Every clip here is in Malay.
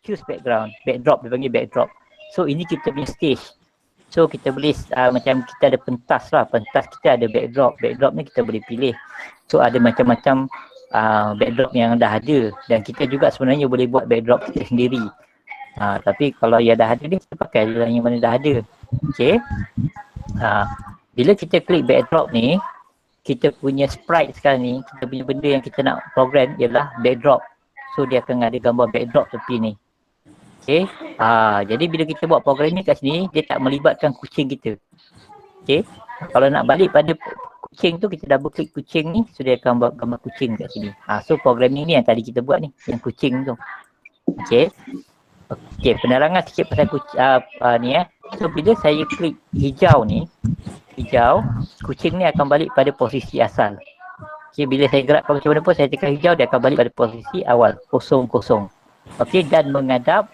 choose background, backdrop, dia panggil backdrop. So ini kita punya stage. So kita boleh macam kita ada pentas lah, pentas kita ada backdrop, backdrop ni kita boleh pilih. So ada macam-macam backdrop yang dah ada, dan kita juga sebenarnya boleh buat backdrop kita sendiri. Tapi kalau yang dah ada ni, kita pakai yang mana dah ada. Okay. Bila kita klik backdrop ni, kita punya sprite sekarang ni, kita punya benda yang kita nak program ialah backdrop. So dia akan ada gambar backdrop seperti ni. Okay. Jadi bila kita buat program ni kat sini, dia tak melibatkan kucing kita. Okay. Kalau nak balik pada kucing tu, kita double klik kucing ni, so dia akan buat gambar kucing kat sini. So programming ni yang tadi kita buat ni, yang kucing tu. Okay. Okay, penerangan sikit pasal ni So bila saya klik hijau ni, kucing ni akan balik pada posisi asal. Okay, bila saya gerakkan macam mana pun, saya tekan hijau, dia akan balik pada posisi awal, kosong. Okay, dan menghadap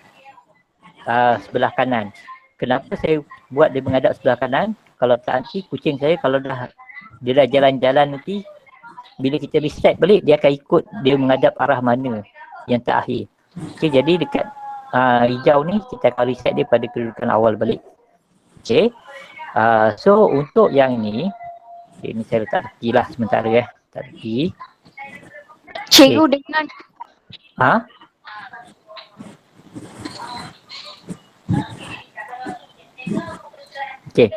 sebelah kanan. Kenapa saya buat dia menghadap sebelah kanan? Kalau tak nanti kucing saya, kalau dia dah jalan-jalan nanti, bila kita reset balik, dia akan ikut dia menghadap arah mana yang terakhir. Okay, jadi dekat hijau ni, kita akan reset dia pada kedudukan awal balik. Okay. So untuk yang ni, ini saya letak tepi lah sementara tak tepi. Cikgu dengan Okay.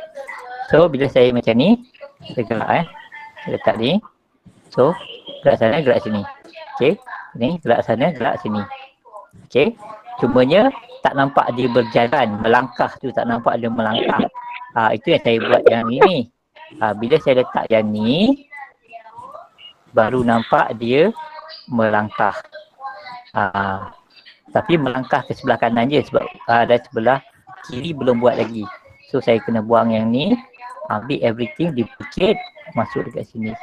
So bila saya macam ni, saya gerak saya letak ni. So gerak sana, gerak sini. Okay. Ni gerak sana, gerak sini. Okay. Cumanya tak nampak dia berjalan, melangkah tu tak nampak dia melangkah. Itu yang saya buat yang ini. Bila saya letak yang ni, baru nampak dia melangkah. Tapi melangkah ke sebelah kanan je sebab dan sebelah kiri belum buat lagi. So saya kena buang yang ni, ambil everything, duplicate, masuk dekat sini.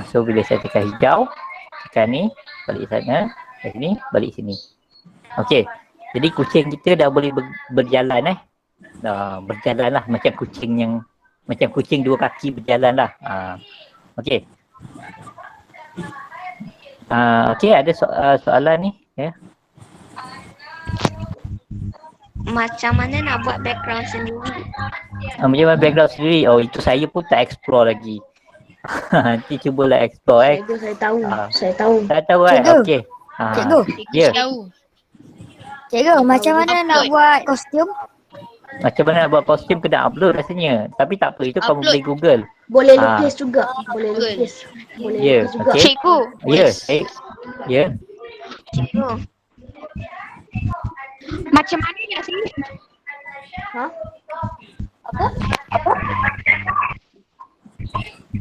So bila saya tekan hijau, tekan ni, balik sana, ke sini, balik sini. Okey. Jadi kucing kita dah boleh berjalan berjalan lah macam kucing dua kaki berjalan lah. Okey. Okey, ada soalan ni ya. macam mana nak buat background sendiri? Macam mana background sendiri? Oh, itu saya pun tak explore lagi. Nanti cubalah explore Saya tahu. Saya tahu Cikgu. Okey. Cikgu. Ya. Cikgu, macam mana nak buat kostum? Macam mana nak buat kostum, kena upload rasanya. Tapi tak apa, itu kamu boleh Google. Boleh lukis juga. Boleh lukis. Ya, juga. okey. Cikgu. Ya. Cikgu. Macam mana nak sini?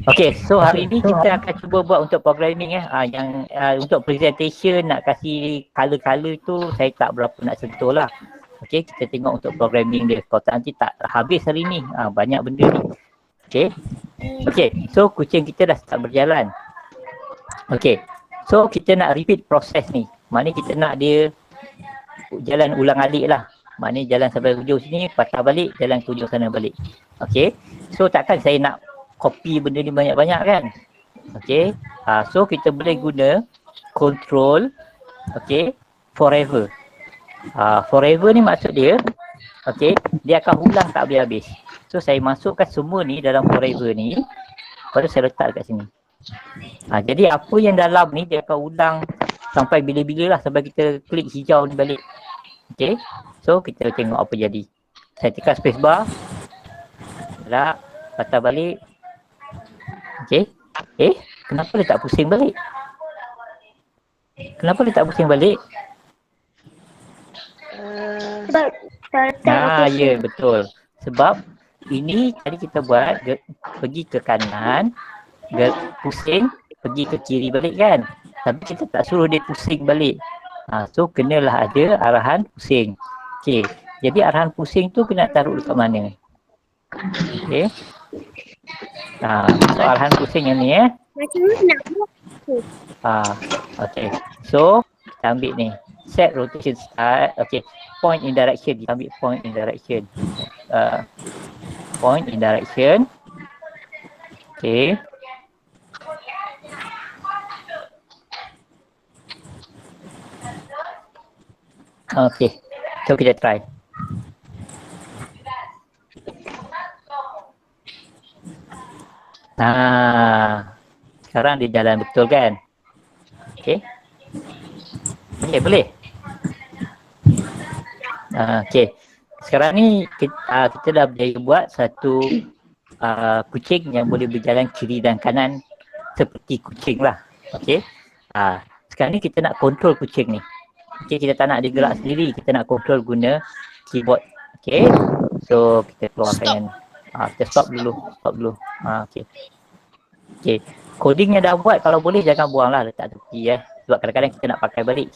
Okey, so hari ni kita akan cuba buat untuk programming yang untuk presentation nak kasih color-color tu saya tak berapa nak sentuh lah. Okey, kita tengok untuk programming dia. Kalau tak nanti tak habis hari ni. Banyak benda ni. Okey, so kucing kita dah start berjalan. Okey, so kita nak repeat proses ni. Maknanya kita nak dia jalan ulang alik lah. Maknanya jalan sampai hujung sini, patah balik, jalan ke hujung sana balik. Okey, so takkan saya nak copy benda ni banyak-banyak kan. Okey, so kita boleh guna control forever. Forever ni maksud dia, okey, dia akan ulang tak habis-habis. So saya masukkan semua ni dalam forever ni, baru saya letak kat sini. Jadi apa yang dalam ni dia akan ulang sampai bila-bila lah, sampai kita klik hijau ni balik. Okey, so kita tengok apa jadi. Saya tekan spacebar, gerak, patah balik. Okey. Kenapa dia tak pusing balik? Ya, betul. Sebab ini tadi kita buat pergi ke kanan, pusing, pergi ke kiri balik kan. Tapi kita tak suruh dia pusing balik. So kenalah ada arahan pusing. Okey. Jadi arahan pusing tu kena taruh dekat mana? Okey. So arahan pusing yang ni Macam mana nak buat? Okay. So kita ambil ni, set rotation start. Okay, point in direction. Kita ambil point in direction. Okay. Okay. So kita try. Sekarang dia jalan betul kan? Okay. Okay, boleh? Okay. Sekarang ni kita dah boleh buat satu kucing yang boleh berjalan kiri dan kanan seperti kucing lah. Okay. Sekarang ni kita nak kontrol kucing ni. Okay, kita tak nak dia gerak sendiri. Kita nak kontrol guna keyboard. Okay. So, kita keluarkan. Kita stop dulu. Okay. Okay. Coding yang dah buat, kalau boleh jangan buang lah, letak tepi Sebab kadang-kadang kita nak pakai balik.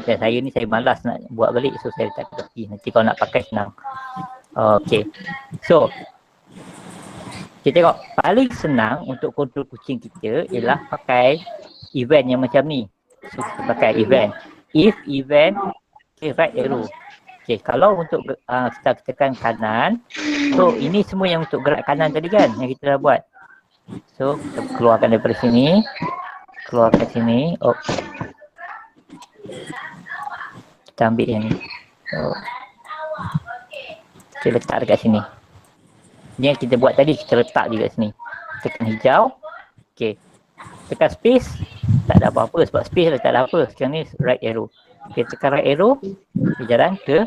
Saya malas nak buat balik. So, saya letak tepi. Nanti kalau nak pakai senang. Okay. So, kita tengok. Paling senang untuk kontrol kucing kita ialah pakai event yang macam ni. So, kita pakai event. If event, okay, right arrow. Okay, kalau untuk kita tekan kanan, so ini semua yang untuk gerak kanan tadi kan, yang kita dah buat. So, kita keluarkan daripada sini. Keluarkan sini. Oh. Kita ambil yang ni. So, kita letak dekat sini. Ini yang kita buat tadi, kita letak juga sini. Tekan hijau. Okay. Tekan space. Tak ada apa-apa sebab space dah tak ada apa. Sekarang ni right arrow. Okay, tekan right arrow. Dia jalan ke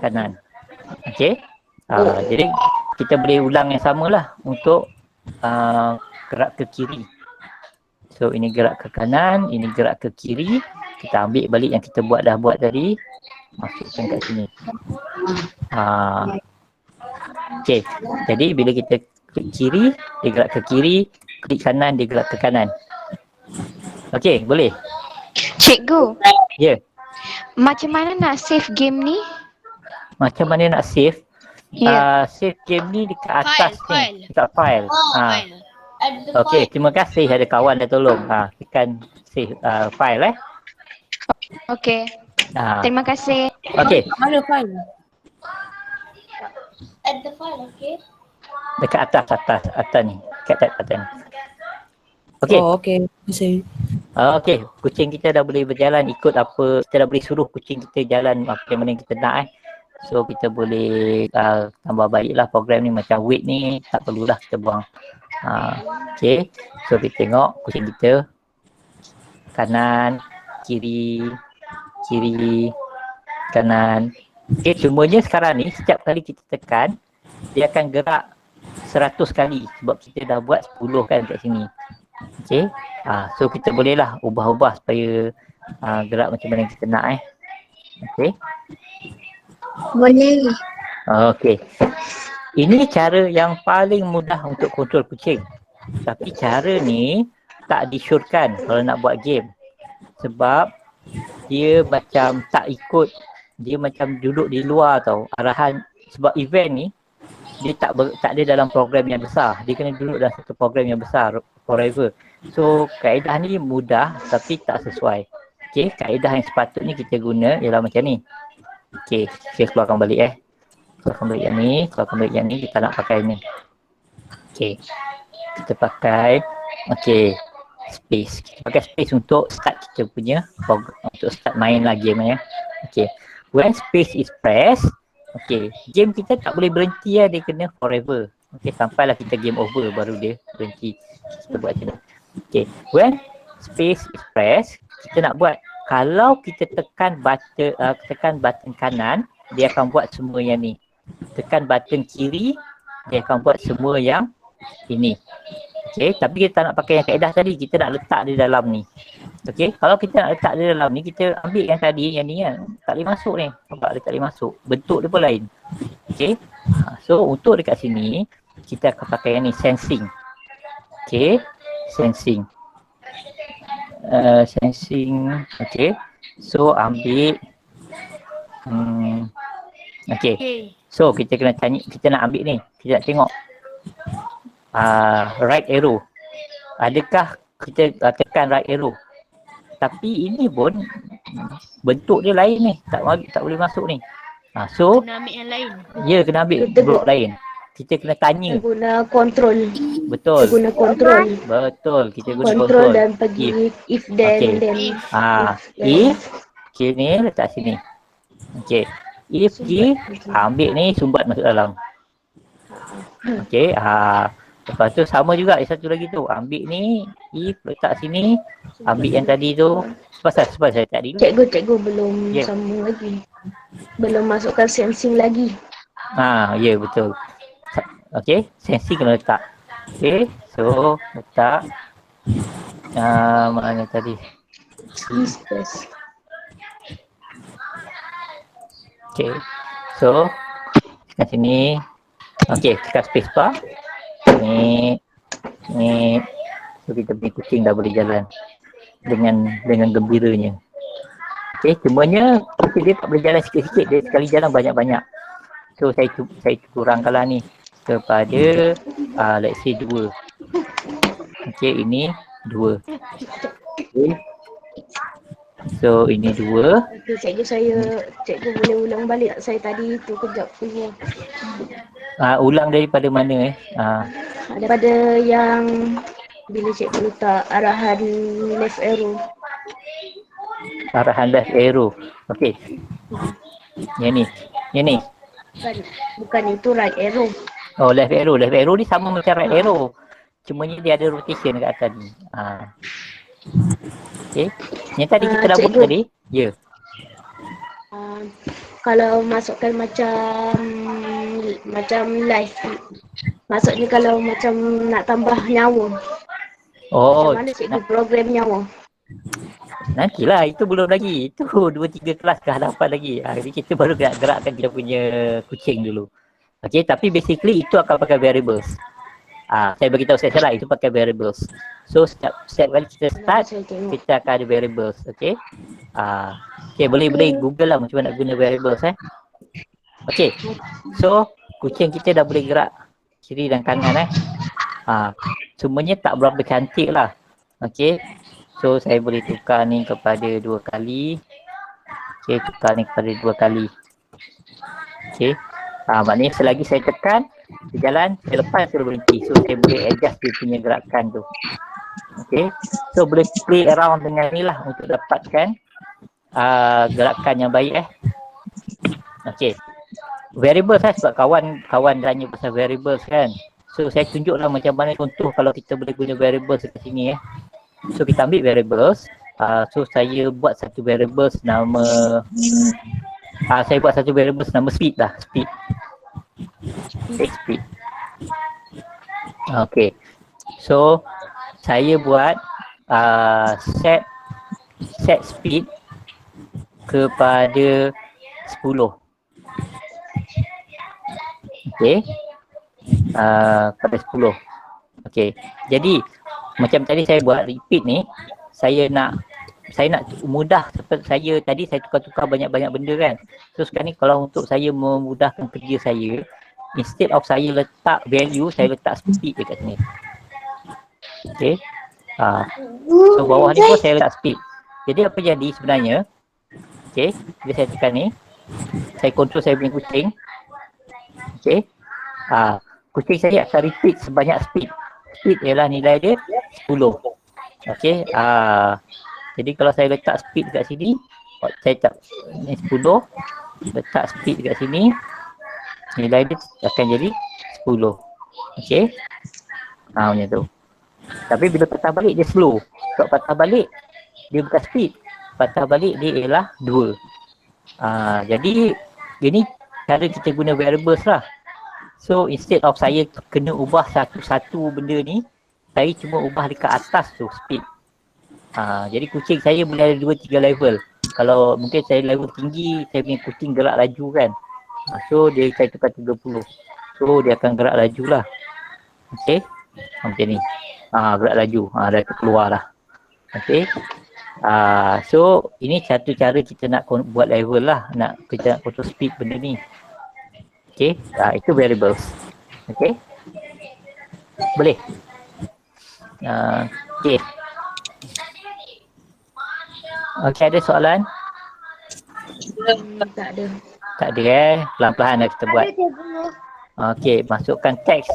kanan. Okay. Jadi kita boleh ulang yang sama lah untuk gerak ke kiri. So ini gerak ke kanan, ini gerak ke kiri. Kita ambil balik yang kita dah buat tadi. Masukkan kat sini. Okay. Jadi bila kita klik kiri, dia gerak ke kiri. Klik kanan, dia gerak ke kanan. Okay, boleh? Cikgu. Ya. Yeah. Macam mana nak save game ni? Macam mana nak save? Ya. Save game ni dekat atas File. ni. Dekat file. Okay, terima kasih ada kawan dah tolong. Tekan save file Okey. Terima kasih. Okay. Mana file? Dekat atas ni. Dekat atas ni. Okay. Oh, okay. Okay, kucing kita dah boleh berjalan ikut apa, kita dah boleh suruh kucing kita jalan apa yang mana kita nak So kita boleh tambah baiklah program ni, macam wait ni tak perlulah kita buang. Okay, so kita tengok kucing kita kanan, kiri, kanan. Okay, cumanya sekarang ni setiap kali kita tekan dia akan gerak 100 kali sebab kita dah buat 10 kan kat sini. Okay, so kita bolehlah ubah-ubah supaya gerak macam mana kita nak Okay. Boleh. Okay. Ini cara yang paling mudah untuk kontrol kucing. Tapi cara ni tak disyorkan kalau nak buat game. Sebab dia macam tak ikut, dia macam duduk di luar tau arahan. Sebab event ni dia tak ada dalam program yang besar. Dia kena duduk dalam satu program yang besar forever. So kaedah ni mudah tapi tak sesuai. Okay, kaedah yang sepatutnya kita guna ialah macam ni. Okay, saya keluarkan balik keluarkan balik yang ni, kita nak pakai ni. Okay, kita pakai space. Kita pakai space untuk start kita punya program, untuk start main lah game Okay, when space is pressed, okay, game kita tak boleh berhenti dia kena forever. Okay, sampailah kita game over baru dia berhenti. Kita buat macam ni. Okay, when space is pressed, kita nak buat, kalau kita tekan button kanan, dia akan buat semua yang ni. Tekan button kiri, dia akan buat semua yang ini. Okay, tapi kita tak nak pakai yang kaedah tadi, kita nak letak di dalam ni. Okay, kalau kita nak letak di dalam ni, kita ambil yang tadi, yang ni kan, tak boleh masuk ni. Nampak dia tak boleh masuk, bentuk dia pun lain. Okay, so untuk dekat sini, kita akan pakai yang ni, sensing. Okay, sensing. Okay, so ambil okay, so kita kena tanya, kita nak ambil ni, kita nak tengok right arrow, adakah kita tekan right arrow, tapi ini pun bentuk dia lain ni, tak boleh masuk ni. So Kena ambil yang lain. ya, kena ambil blok lain. Kita kena tanya. Kita guna kontrol. Betul. Kita guna kontrol. Betul, kita guna Kontrol kontrol. dan pergi if then Okay. then. If, okay, ni letak sini. Okey. If G, ambil ni sumbat masuk dalam. Okey. Lepas tu sama juga satu lagi tu. Ambil ni, if letak sini, ambil yang tadi tu. Sebab saya tak dulu. Cikgu belum Ya. sambung lagi. Belum masukkan sensing lagi. Ya betul. Okey, sensing kena letak. Okey, so letak mana tadi? Space. Okey. So kat sini. Okey, tekan space bar. Ni. So kita punya kucing dah boleh jalan dengan gembiranya. Okey, cumanya kucing dia tak boleh jalan sikit-sikit, dia sekali jalan banyak-banyak. So saya kurangkanlah ni kepada let's say 2. Okey, ini 2. Okay. So ini 2. Okey, cikgu boleh ulang balik tak saya tadi tu kejap punya. Ulang daripada mana Daripada yang bila cikgu letak arahan left arrow. Arahan left arrow. Okey. Yang ni. Bukan itu right arrow. Oh, left arrow. Left arrow ni sama macam right arrow. Cumanya dia ada rotation dekat atas ni. Okey. Yang tadi kita dah buat tadi. Ya. Kalau masukkan macam live. Maksudnya kalau macam nak tambah nyawa. Oh, Macam mana cikgu program nyawa? nantilah, itu belum lagi. Itu 2-3 kelas ke hadapan lagi. Jadi kita baru gerakkan kita punya kucing dulu. Okey, tapi basically itu akan pakai variables. Saya beritahu saya salah, itu pakai variables. So setiap kali kita start, kita akan ada variables. Okey. Okey, boleh Google lah macam mana nak guna variables Okey. So kucing kita dah boleh gerak kiri dan kanan semuanya tak berapa cantik lah. Okey. So saya boleh tukar ni kepada 2 kali. Okey, tukar ni kepada 2 kali. Okey. Maknanya selagi saya tekan, dia jalan, saya lepas, saya berhenti. So saya boleh adjust dia punya gerakan tu. Okay, so boleh play around dengan ni lah untuk dapatkan gerakan yang baik Okay, variables sebab kawan tanya pasal variables kan. So saya tunjuklah macam mana contoh kalau kita boleh guna variables dekat sini So kita ambil variables. So saya buat satu variables nama speed lah, speed. Speed. Okay, so saya buat set speed kepada 10. Okey. Kepada 10. Okey. Jadi macam tadi saya buat repeat ni, saya nak mudah seperti saya tadi saya tukar-tukar banyak-banyak benda kan. So sekarang ni kalau untuk saya memudahkan kerja saya, instead of saya letak value, saya letak speed dekat sini. Okay. So bawah ni pun saya letak speed. Jadi apa jadi sebenarnya? Okay. Bila saya tekan ni, saya control saya punya kucing. Okay. Kucing saya akan repeat sebanyak speed. Speed ialah nilai dia 10. Okay. Jadi kalau saya letak speed dekat sini, saya letak ni 10. Letak speed dekat sini, nilai dia akan jadi 10. Okay. Macam tu. Tapi bila patah balik dia slow. Sebab patah balik dia bukan speed. Patah balik dia ialah 2. Jadi ini cara kita guna variables lah. So instead of saya kena ubah satu-satu benda ni, saya cuma ubah dekat atas tu speed. Jadi kucing saya boleh ada 2-3 level. Kalau mungkin saya level tinggi, saya punya kucing gerak laju kan. So dia saya tukar 30. So dia akan gerak laju lah. Okay. Macam ni. Gerak laju. Dah keluar lah. Okay. So ini satu cara kita nak buat level lah. Kita nak control speed benda ni. Okay. Itu variables. Okay. Boleh. Okay. Okay, ada soalan? Tak ada. Tak ada pelan-pelan nak kita buat. Okey, masukkan teks,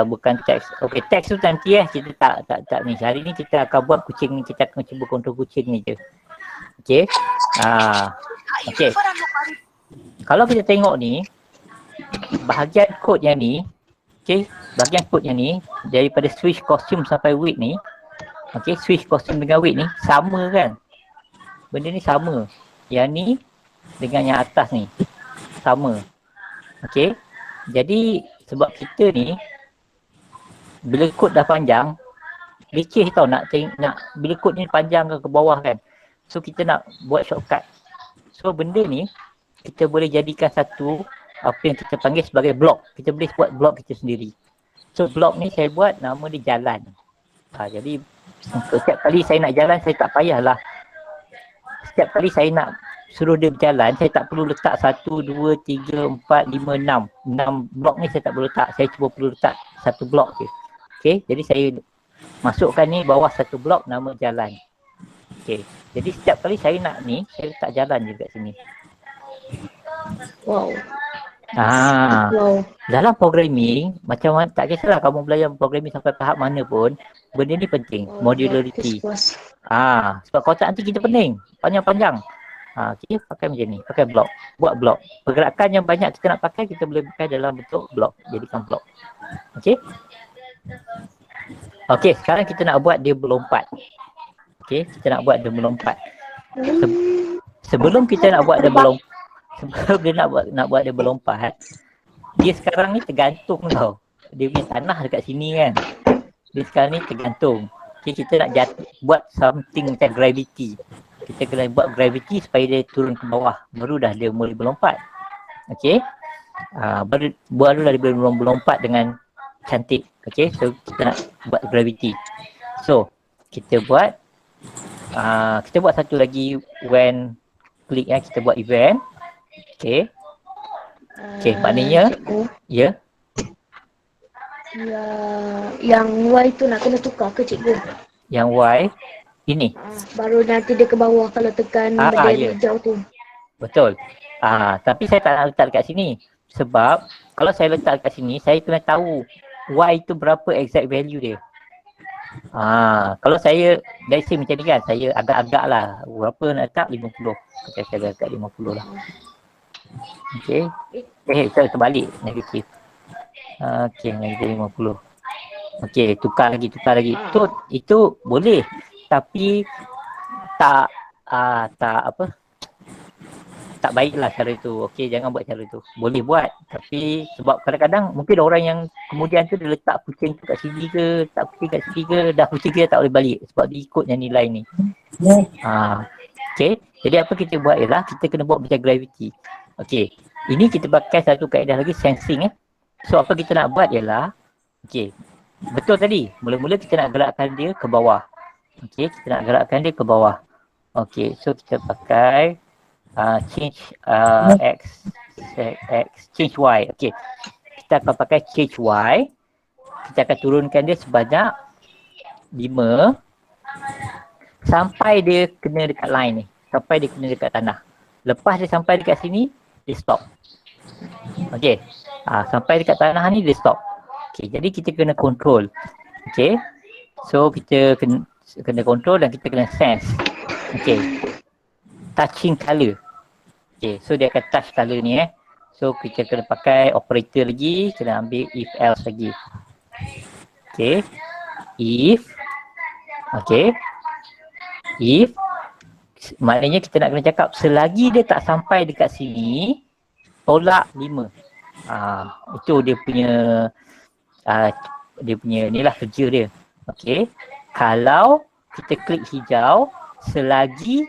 bukan teks. Okey, teks tu nanti kita tak ni. Hari ni kita akan buat kucing ni, kita akan cuba kontrol kucing ni je. Okey. Okey. Kalau kita tengok ni, bahagian kod yang ni, okey, bahagian kod yang ni daripada switch costume sampai weight ni, okey, switch costume dengan weight ni sama kan? Benda ni sama. Yang ni dengan yang atas ni sama. Okey. Jadi sebab kita ni bila kod dah panjang, leceh tau nak bila kod ni panjang ke bawah kan. So kita nak buat shortcut. So benda ni kita boleh jadikan satu apa yang kita panggil sebagai blok. Kita boleh buat blok kita sendiri. So blok ni saya buat nama dia jalan. Jadi setiap kali saya nak jalan saya tak payahlah. Setiap kali saya nak suruh dia berjalan, saya tak perlu letak 1, 2, 3, 4, 5, 6. 6 blok ni saya tak perlu letak. Saya cuma perlu letak satu blok je. Okey, jadi saya masukkan ni bawah satu blok nama jalan. Okey, jadi setiap kali saya nak ni, saya letak jalan je kat sini. Wow. Wow. Dalam programming, macam mana, tak kisahlah kamu belajar programming sampai tahap mana pun, benda ni penting, modularity. Sebab kalau tak nanti kita pening, panjang-panjang. Kita pakai macam ni, pakai blok, buat blok. Pergerakan yang banyak kita nak pakai, kita boleh pakai dalam bentuk blok, jadikan blok. Okey? Okey, sekarang kita nak buat dia berlompat. Okey, kita nak buat dia berlompat. Sebelum kita nak buat dia berlompat, sebelum dia nak buat dia berlompat, dia sekarang ni tergantung tau. Dia punya tanah dekat sini kan. Dia sekarang ni tergantung. Okay, kita nak buat something macam gravity. Kita kena buat gravity supaya dia turun ke bawah. Baru dah dia boleh berlompat. Okay. Barulah dia boleh berlompat dengan cantik. Okay, so kita nak buat gravity. So, kita buat satu lagi when klik kita buat event. Okay. Okay, maknanya ya. Yang Y tu nak kena tukar ke cikgu? Yang Y ini. Baru nanti dia ke bawah kalau tekan benda hijau tu. Betul. Tapi saya tak nak letak dekat sini. Sebab kalau saya letak dekat sini, saya kena tahu Y tu berapa exact value dia. Kalau saya dari sini macam ni kan, saya agak-agak lah. Berapa nak letak? 50. Saya letak 50 lah. Okay. Kita terbalik negatif. Okay, negatif 50. Okay, tukar lagi. Itu boleh. Tapi tak baiklah cara tu. Okey, jangan buat cara tu. Boleh buat, tapi sebab kadang-kadang mungkin orang yang kemudian tu dia letak kucing tu kat sini ke, letak kucing kat sini ke, dah kucing dia tak boleh balik sebab dia ikut yang nilai ni. Okey, jadi apa kita buat ialah kita kena buat macam gravity. Okey, ini kita pakai satu kaedah lagi, sensing. So apa kita nak buat ialah, okey, betul tadi, mula-mula kita nak gerakkan dia ke bawah. Okey, kita nak gerakkan dia ke bawah. Okey, so kita pakai change X, change Y. Okey, kita akan pakai change Y. Kita akan turunkan dia sebanyak 5 sampai dia kena dekat line ni. Sampai dia kena dekat tanah. Lepas dia sampai dekat sini, dia stop. Okey, sampai dekat tanah ni dia stop. Okey, jadi kita kena control. Okey, so kita kena control dan kita kena sense. Okey, touching color. Okay, so dia akan touch color ni So kita kena pakai operator lagi, kena ambil if else lagi. Okay, if maknanya kita nak kena cakap selagi dia tak sampai dekat sini, tolak 5. Itu dia punya inilah kerja dia. Okay, kalau kita klik hijau, selagi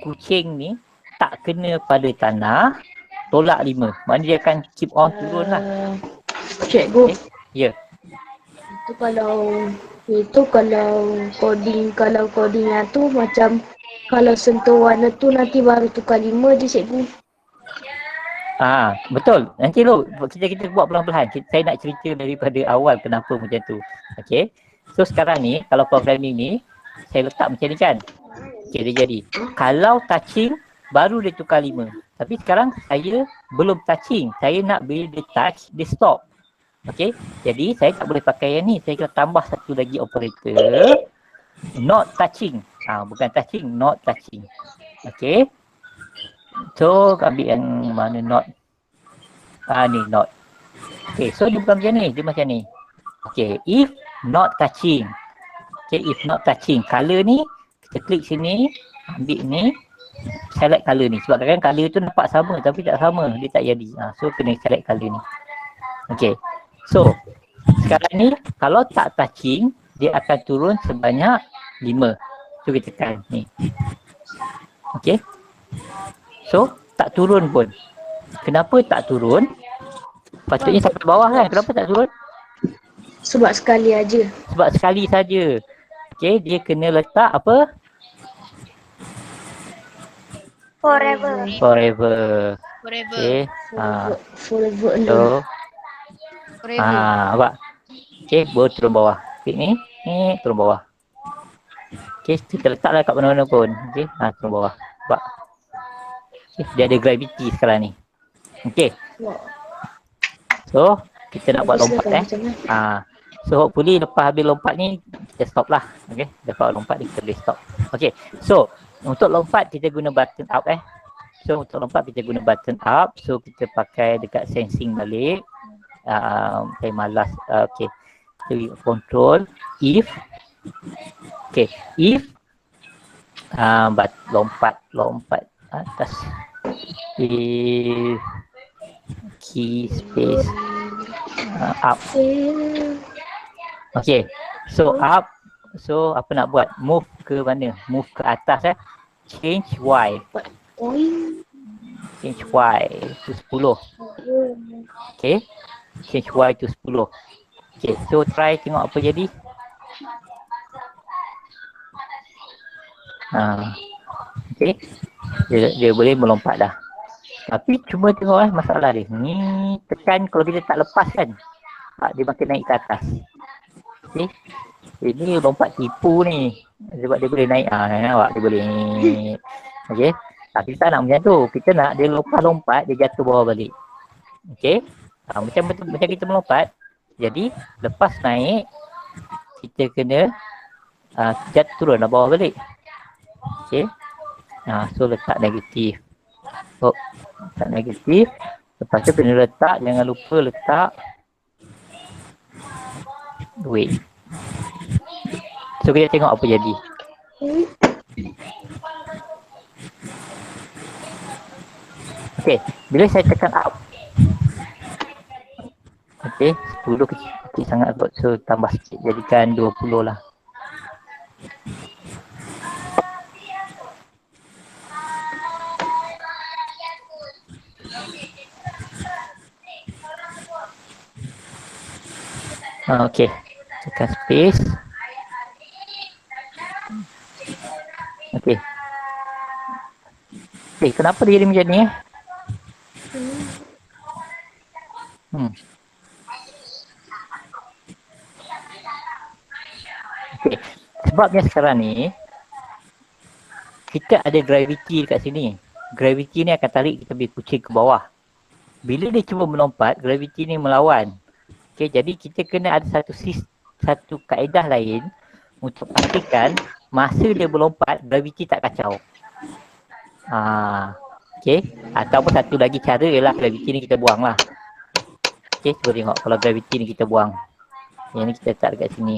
kucing ni tak kena pada tanah, tolak 5. Maknanya dia akan keep on turun lah. Cikgu. Ya. Itu kalau codingnya tu macam kalau sentuh warna tu nanti baru tukar 5 je cikgu. Betul. Nanti kita buat pelan-pelan. Saya nak cerita daripada awal kenapa macam tu. Okay. So sekarang ni kalau programming ni saya letak macam ni kan. Okay, dia jadi. Kalau touching baru dia tukar 5. Tapi sekarang saya belum touching. Saya nak bila dia touch, dia stop. Okay. Jadi saya tak boleh pakai yang ni. Saya kena tambah satu lagi operator. Not touching. Bukan touching, not touching. Okay. So ambil yang mana not. Ni not. Okay, so dia bukan macam ni. Dia macam ni. Okay, if not touching. Okay, if not touching. Color ni, kita klik sini. Ambil ni. Select color ni. Sebab kadang color tu nampak sama tapi tak sama. Dia tak jadi. So kena select color ni. Okay. So, sekarang ni kalau tak touching, dia akan turun sebanyak 5. So kita tekan ni. Okay. So, tak turun pun. Kenapa tak turun? Patutnya sampai bawah kan? Kenapa tak turun? Sebab sekali aja. Sebab sekali saja. Okay, dia kena letak apa? Forever. Forever. Forever. Okay. Forever So, alone. Forever. nampak? Okay, baru turun bawah. Klik ni, turun bawah. Okay, kita letaklah kat mana-mana pun. Okay, turun bawah. Nampak? Okay, dia ada gravity sekarang ni. Okay, Wah. so kita nak buat lompat Macam mana? So hopefully lepas habis lompat ni, kita stop lah. Okay, lepas lompat ni kita boleh stop. Okay, so untuk lompat kita guna button up So untuk lompat kita guna button up. So kita pakai dekat sensing balik. Saya malas. Okay, kita control if. Okay, if lompat atas. If key space up. Okay, so up. So apa nak buat? Move ke mana? Move ke atas Change Y. Change Y to 10. Okay, change Y to 10. Okay, so try tengok apa jadi. Okay, dia boleh melompat dah. Tapi cuma tengok masalah dia. Ni tekan kalau kita tak lepas kan, dia makin naik ke atas. Okay, ini lompat tipu ni. Sebab dia boleh naik. Nampak dia boleh. Okay, tapi kita nak macam tu. Kita nak dia lompat-lompat, dia jatuh bawah balik. Okay, macam kita melompat. Jadi lepas naik, kita kena jatuh turun lah bawah balik. Okay, so letak negatif. Letak negatif. Lepas tu kena letak, jangan lupa letak weight. So kita tengok apa jadi. Okay, bila saya tekan up. Okay, 10 kecil sangat kot. So tambah sikit, jadikan 20 lah. Okay, tekan space. Okay. Okay, kenapa dia jadi macam ni Okay, sebabnya sekarang ni kita ada gravity dekat sini. Gravity ni akan tarik kita punya kucing ke bawah. Bila dia cuba melompat, gravity ni melawan. Okay, jadi kita kena ada satu kaedah lain untuk pastikan masa dia melompat, gravity tak kacau. Okay, ataupun satu lagi cara ialah gravity ni kita buang lah. Okay, cuba tengok kalau gravity ni kita buang. Yang ni kita letak dekat sini.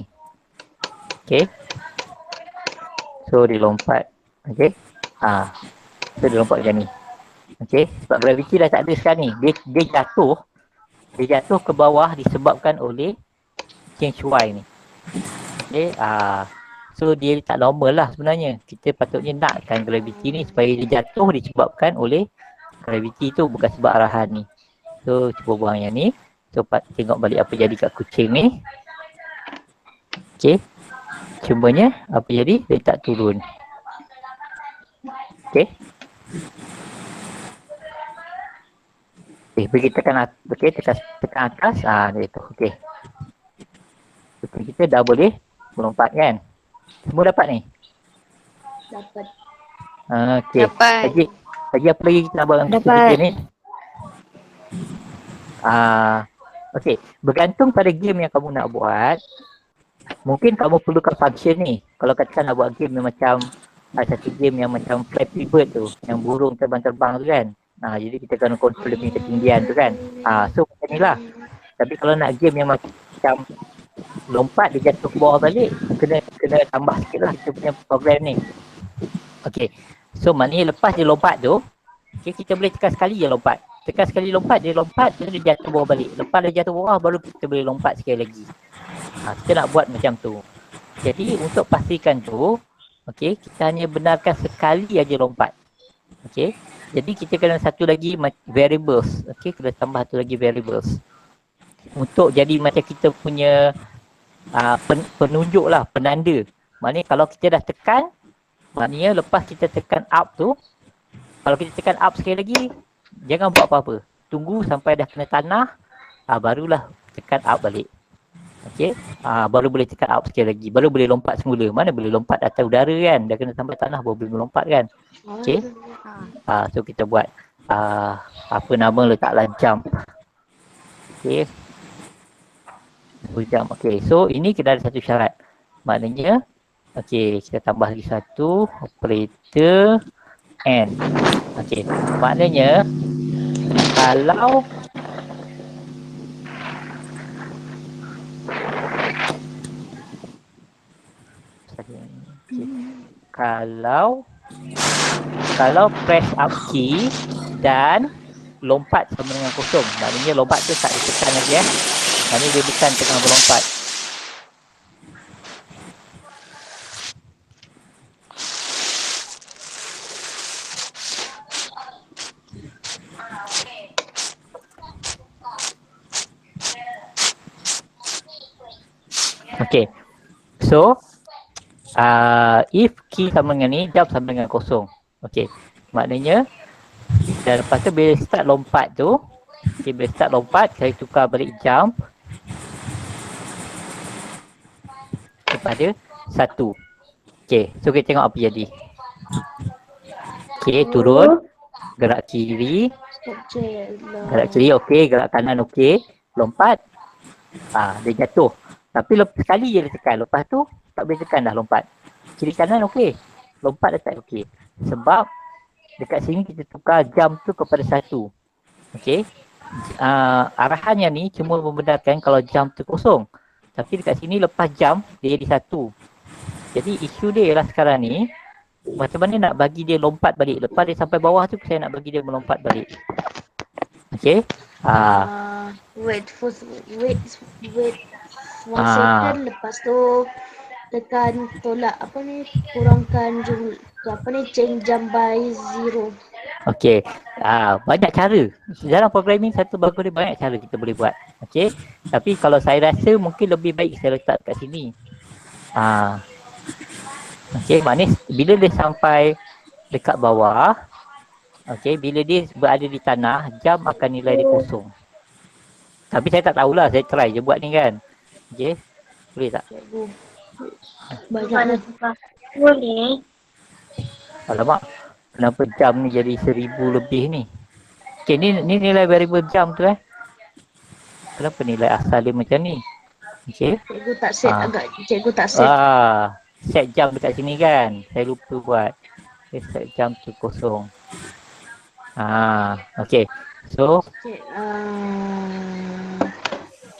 Okay, so dia lompat. Okay, so dia lompat macam ni. Okay, sebab gravity dah tak ada sekarang ni. Dia jatuh ke bawah disebabkan oleh change Y ni. Okay, so dia tak normal lah sebenarnya. Kita patutnya nakkan gravity ni supaya dia jatuh disebabkan oleh gravity tu, bukan sebab arahan ni. So cuba buang yang ni. So tengok balik apa jadi kat kucing ni. Okay, cumanya apa jadi? Dia tak turun. Okay, pergi tekan atas. Okay, tekan atas. Dia tu. Okay, kucing kita dah boleh melompat kan? Semua dapat ni? Dapat. Okay. Dapat. Lagi apa lagi kita nak buat dengan Dapat. kucing ni? Okay. Bergantung pada game yang kamu nak buat. Mungkin kamu perlukan function ni. Kalau katakan nak buat game yang macam ada satu game yang macam Flappy Bird tu, yang burung terbang-terbang tu kan. Jadi kita kena kontrol dia punya ketinggian tu kan. So macam ni lah. Tapi kalau nak game yang macam lompat dia jatuh ke bawah balik, kena tambah sikit lah kita punya program ni. Okay, so maknanya lepas dia lompat tu, okay, kita boleh tekan sekali je lompat. Tekan sekali lompat, dia lompat, dia jatuh bawah balik. Lepas dia jatuh bawah, baru kita boleh lompat sekali lagi. Kita nak buat macam tu. Jadi untuk pastikan tu, okay, kita hanya benarkan sekali aja lompat. Okay, jadi kita kena satu lagi variables. Okay, kena tambah satu lagi variables. Untuk jadi macam kita punya penunjuk lah, penanda. Maknanya kalau kita dah tekan, maknanya lepas kita tekan up tu, kalau kita tekan up sekali lagi, jangan buat apa-apa. Tunggu sampai dah kena tanah, barulah tekan up balik. Okay, baru boleh tekan up sekali lagi. Baru boleh lompat semula. Mana boleh lompat atas udara kan. Dah kena sampai tanah baru boleh melompat kan. Okay, so kita buat apa nama, letaklah jump. Okay, jump. Okay, so ini kita ada satu syarat. Maknanya, okay, kita tambah lagi satu operator and. Okay, maknanya kalau kalau press up key dan lompat sama dengan kosong, maknanya lompat tu tak ditekan lagi maknanya dia bukan tengah berlompat. Okay, so if key sama dengan ni, jump sama dengan kosong. Okay, maknanya dan lepas tu bila start lompat tu, okay, bila start lompat, saya tukar balik jump kepada 1. Okay, so kita tengok apa jadi. Okay, turun, gerak kiri, gerak kiri okey, gerak kanan okey, lompat, dia jatuh. Tapi sekali je dia tekan, lepas tu tak boleh tekan dah lompat. Kiri kanan okey, lompat dah tak okey. Sebab dekat sini kita tukar jump tu kepada 1. Okey, arahannya ni cuma membenarkan kalau jump tu kosong. Tapi dekat sini lepas jump dia jadi 1. Jadi isu dia ialah sekarang ni, macam mana nak bagi dia lompat balik. Lepas dia sampai bawah tu saya nak bagi dia melompat balik. Okey, wait 1 second, lepas tu tekan tolak kurangkan jumlah change jump by 0. Okey, banyak cara. Dalam programming satu bagus dia banyak cara kita boleh buat. Okey, tapi kalau saya rasa mungkin lebih baik saya letak kat sini. Okey, maknanya bila dia sampai dekat bawah, okey, bila dia berada di tanah, jam akan nilai dia kosong. Tapi saya tak tahulah, saya try je buat ni kan. Okey, boleh tak? Banyak Boleh. Alamak, kenapa jam ni jadi 1000 lebih ni? Okey, ni nilai variable jam tu Kenapa nilai asal dia macam ni? Okey. Cikgu tak set cikgu tak set. Set jam dekat sini kan. Saya lupa buat. Okay, set jam tu kosong. Okey. So,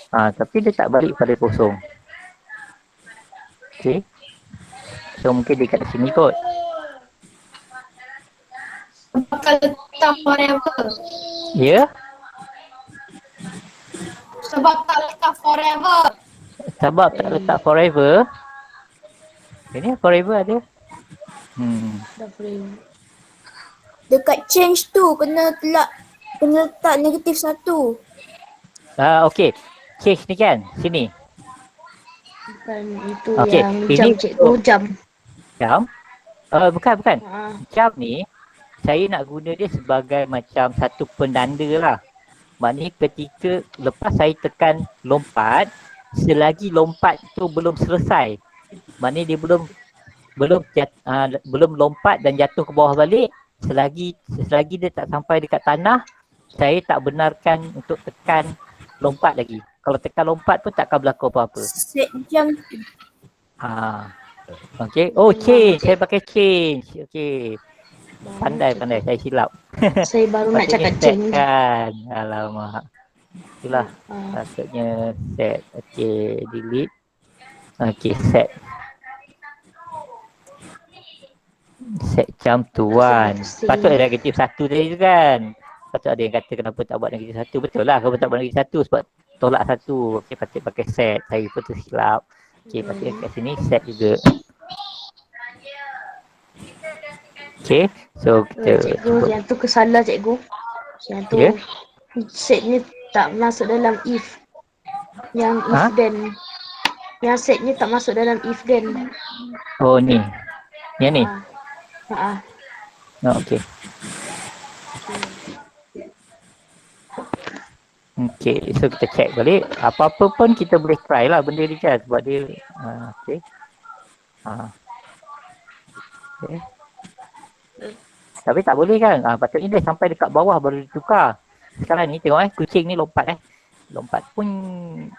tapi dia tak balik pada kosong. Okey. So mungkin dia kat sini kot. Bakal letak forever. Ya? Sebab tak letak forever. Sebab tak letak forever. Ini forever ada. Dah frame. Dekat change tu kena letak negatif 1. Okey. Change ni kan, sini. Bukan itu Okey, yang ini jam cikgu jam. Jam? Bukan. Ha. Jam ni saya nak guna dia sebagai macam satu penanda lah. Maknanya ketika lepas saya tekan lompat, selagi lompat tu belum selesai, maknanya dia belum lompat dan jatuh ke bawah balik, selagi dia tak sampai dekat tanah, saya tak benarkan untuk tekan lompat lagi. Kalau tekan lompat pun takkan berlaku apa-apa. Set jam. Okey. Oh, change. Saya pakai change. Okey. Pandai saya silap. Saya baru nak Patutnya cakap set change. kan. Alamak. Itulah Ah, patutnya set. Okey, delete. Okey, set. Set jam tuan. Patut ada negatif 1 tadi tu kan. Patut ada yang kata kenapa tak buat negatif 1. Betul lah kalau tak buat negatif 1 sebab tolak 1. Okey, patut pakai set. Saya pun tersilap. Okey, patutnya kat sini set juga. Okey, so kita cikgu, cuba. yang tu kesalah cikgu. Yang tu Ya? setnya tak masuk dalam if. Yang if Ha? then. Yang setnya tak masuk dalam if then. Oh ni. Yang ni. Oh, okey. Okey, so kita check balik. Apa-apa pun kita boleh try lah benda ni kan sebab dia okey. Okey. Tapi tak boleh kan? Patutnya dia sampai dekat bawah baru ditukar. Sekarang ni tengok kucing ni lompat Lompat pun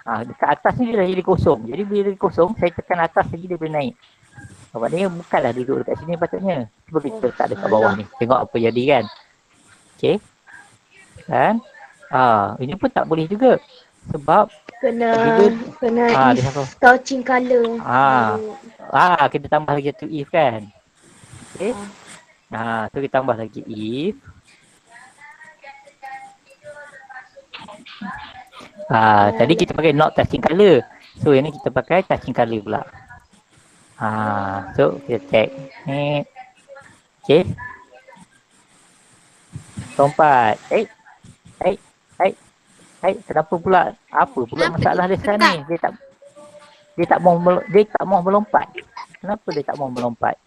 dekat atas ni dia dah jadi kosong. Jadi bila dia kosong, saya tekan atas lagi dia boleh naik. Maksudnya bukanlah duduk dekat sini patutnya. Cuba kita letak dekat bawah ni. Tengok apa jadi kan. Okey. Kan? Ini pun tak boleh juga. Sebab Kena dia if satu. touching colour. Kita tambah lagi satu if kan. Okey. So kita tambah lagi if. Tadi kita pakai not touching colour. So yang ni kita pakai touching colour pula. So kita check. Ni. Okey. Lompat. Kenapa pula? Apa pula masalah dia sekarang ni? Dia tak mau melompat. Kenapa dia tak mau melompat?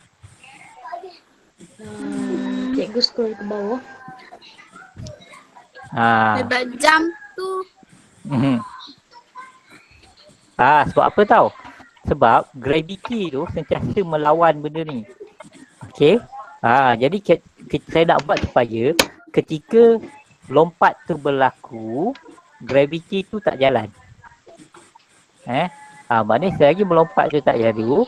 Cikgu scroll ke bawah. Sebab jam tu. Sebab apa tahu? Sebab gravity tu sentiasa melawan benda ni. Okey. Jadi saya nak buat supaya ketika lompat tu berlaku, gravity tu tak jalan. Maknanya selagi melompat tu tak jalan,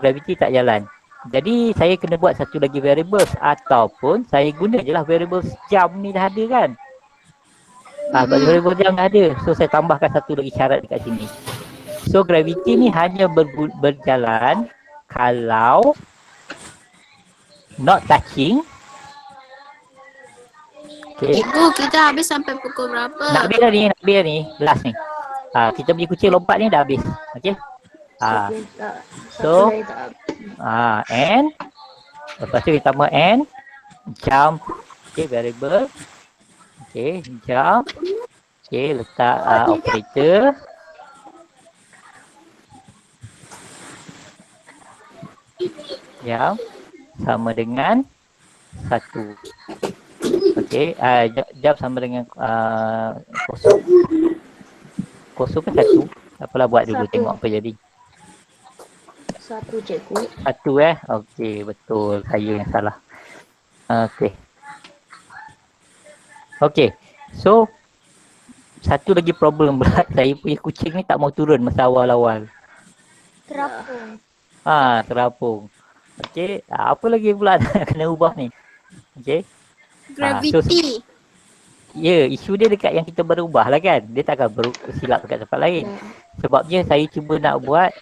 gravity tak jalan. Jadi saya kena buat satu lagi variables ataupun saya guna je lah variables jam ni dah ada kan. Sebab variable jam dah ada. So saya tambahkan satu lagi syarat dekat sini. So gravity ni hanya berjalan kalau not touching. Okay. Cikgu, kita habis sampai pukul berapa? Nak habis dah ni. Last ni. Kita punya kucing lompat ni dah habis. Okay. So and lepas tu kita tambah and jump. Okay, variable. Okay, jump. Okay, letak operator. Jump sama dengan 1. Okay, jump sama dengan kosong. Kosong ke 1? Apalah buat dulu, tengok apa jadi. 1 cikgu. 1 Okey, betul. Saya yang salah. Okey. So satu lagi problem berat, saya punya kucing ni tak mau turun masa awal-awal. Terapung. Terapung. Okey, apa lagi pula nak kena ubah ni? Okey. Gravity. Isu dia dekat yang kita berubah lah kan. Dia takkan bersilap dekat tempat lain. Sebabnya saya cuba nak buat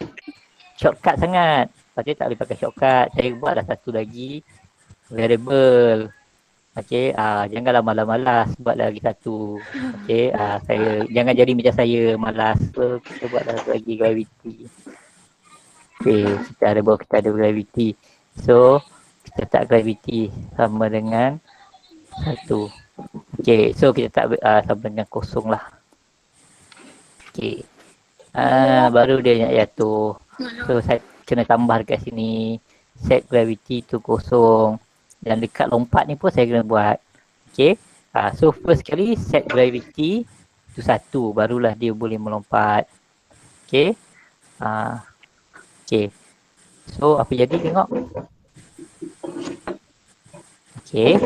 shortcut sangat. Lepas tu tak boleh pakai shortcut. Saya buatlah satu lagi variable. Okey, janganlah malas-malas buat lagi satu. Okey, saya jangan jadi macam saya malas. So, kita buatlah satu lagi gravity. Okey, kita ada gravity. So, kita letak gravity sama dengan 1. Okey, so kita tak sama dengan kosong lah. Okey. Baru dia nak jatuh. So saya kena tambah dekat sini. Set gravity tu kosong. Dan dekat lompat ni pun saya kena buat. Okey. So first kali set gravity tu 1. Barulah dia boleh melompat. Okey. Okey. So apa jadi tengok. Okey.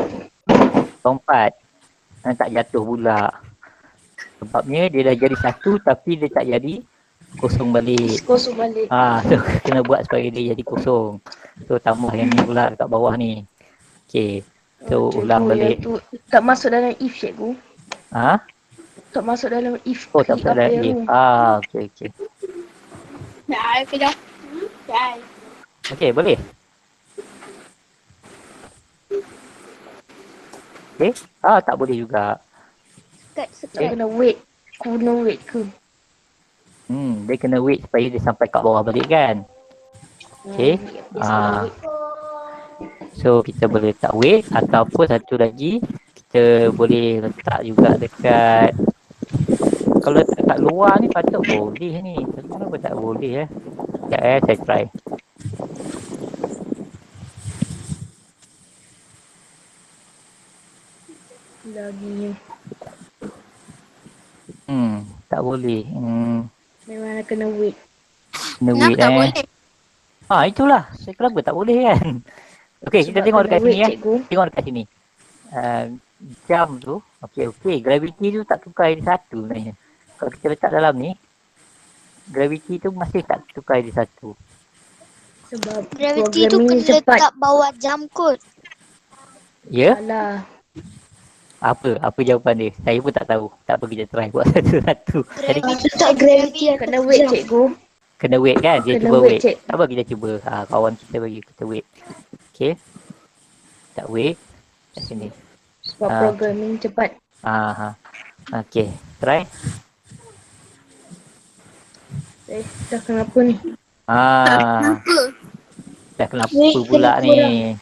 Lompat. Tak jatuh pula. Sebabnya dia dah jadi 1 tapi dia tak jadi kosong balik. Kosong balik. So kena buat supaya dia jadi kosong. So tambah yang ni pula kat bawah ni. Okay. So Cikgu, ulang yang balik. tu tak masuk dalam if, cikgu. Tak masuk dalam if. Oh tak apa boleh yang if. tu. Okay. Dah, kejap. Dah. Okay, boleh. Okay. Tak boleh juga. Dia kena wait. Guna wait ke? Dia kena wait supaya dia sampai kat bawah balik kan. Okay. So kita boleh letak wait ataupun satu lagi kita boleh letak juga dekat, kalau letak kat luar ni patut boleh ni. Tapi kenapa tak boleh Sekejap saya try. Lagi. Tak boleh. Memang kena wait. Kena Kenapa wait tak boleh? Itulah. Saya kenapa tak boleh kan. Okay, kita Sebab tengok kena dekat sini wait, cikgu. Tengok dekat sini. Jam tu, okey. Gravity tu tak tukar jadi satu sebenarnya. Kalau kita letak dalam ni, gravity tu masih tak tukar jadi satu. Sebab Gravity tu programming kena cepat. letak bawah jam kot. Ya? Alah. Apa jawapan dia? Saya pun tak tahu. Tak apa, kita try buat satu-satu. Jadi Tak gravity kena wait, cikgu. kena wait kan? Dia Kena cuba wait, wait. cik. Tak apa, kita cuba. Kawan kita bagi kita wait. Okey. Tak wait. Kat sini. Sebab programming cepat. Okey. Try. Dah kenapa ni? Kenapa? Dah kenapa Wait pula kena ni?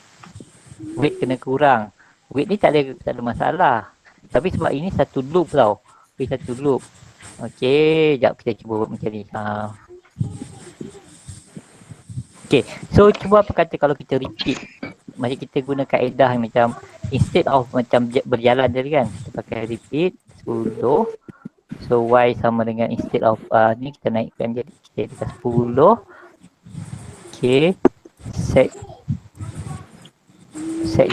Weight kena kurang. Weight ni tak ada masalah. Tapi sebab ini satu loop tau. Ini satu loop. Okey, jap kita cuba buat macam ni. Okey, so cuba apa kata kalau kita repeat. Macam kita guna kaedah macam instead of macam berjalan tadi kan. Kita pakai repeat 10. So y sama dengan instead of ni kita naikkan jadi kita 10. Okey. Set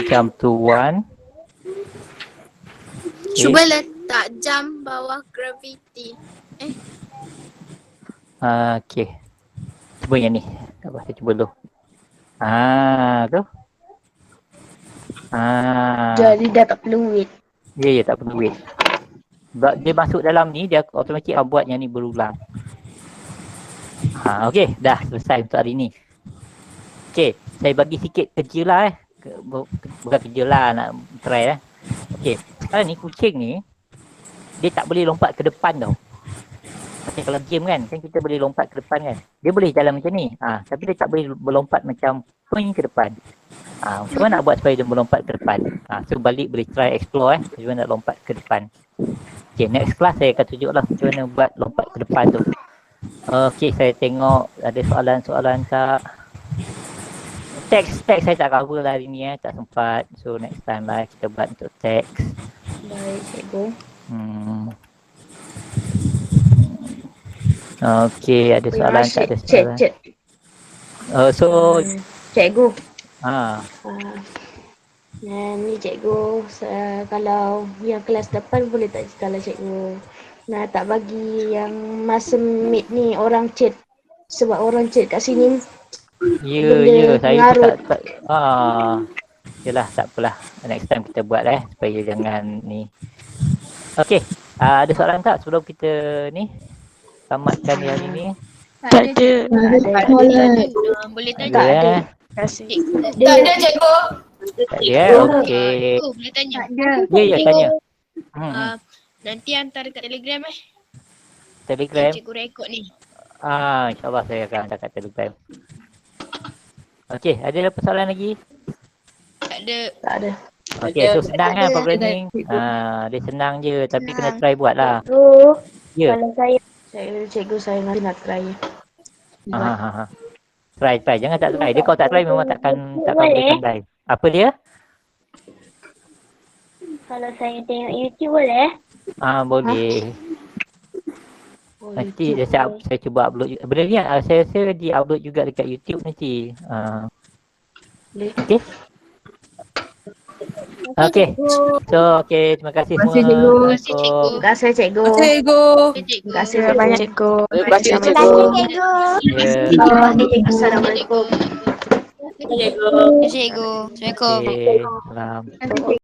jam to 1. Okay. Cuba letak jam bawah gravity. Okey. Cuba yang ni. Tak apa, saya cuba dulu. Tu. Jadi dah tak perlu wait. Ya, tak perlu wait. Sebab dia masuk dalam ni, dia automatik buat yang ni berulang. Okey, dah selesai untuk hari ni. Okey, saya bagi sikit kerja lah bukan kerja lah, nak try Okey, sekarang ni kucing ni dia tak boleh lompat ke depan tau. Macam kalau game kan kita boleh lompat ke depan kan. Dia boleh jalan macam ni. Tapi dia tak boleh berlompat macam point ke depan. Macam mana nak buat supaya dia melompat ke depan? So balik boleh try explore macam mana nak lompat ke depan. Okey, next class saya akan tunjuk lah macam mana buat lompat ke depan tu. Okey, saya tengok ada soalan-soalan tak. Teks saya tak cover lah hari ni tak sempat. So next time lah kita buat untuk teks. Baik, cikgu. Okey, ada soalan tak ada soalan. Cek. Cikgu. Ni cikgu, kalau yang kelas depan boleh tak kalau cikgu nak tak bagi yang masa meet ni orang chat. Sebab orang chat kat sini Ya, saya mengarut. tak yalah, tak apalah. Next time kita buat supaya jangan ni. Okey, ada soalan tak sebelum kita ni tamatkan hari ni? Tak ada. Boleh Tak tanya. ada Tak ada, cikgu. Tak ada okey. Boleh tanya. Ya, tanya. Nanti hantar kat Telegram Telegram. Cikgu rekod ni. InsyaAllah saya akan hantar kat Telegram. Okey, ada persoalan lagi? Tak ada. Okey, so senang kan programming? Dia senang je tapi kena try buat lah. Ya. Kalau cikgu saya nanti nak try. Try. Jangan tak try. Dia kalau tak try memang takkan boleh pandai. Apa dia? Kalau saya tengok YouTube boleh? Boleh. Nanti saya cuba upload. Sebenarnya saya rasa di-upload juga dekat YouTube nanti. Okey. Okey. So terima kasih semua. Terima kasih, cikgu. Assalamualaikum. Terima kasih cikgu. Cikgu. Terima kasih Terima banyak, cikgu. Terima kasih, Terima kasih cikgu. Ya. Assalamualaikum. Cikgu. Assalamualaikum. Okey. Salam.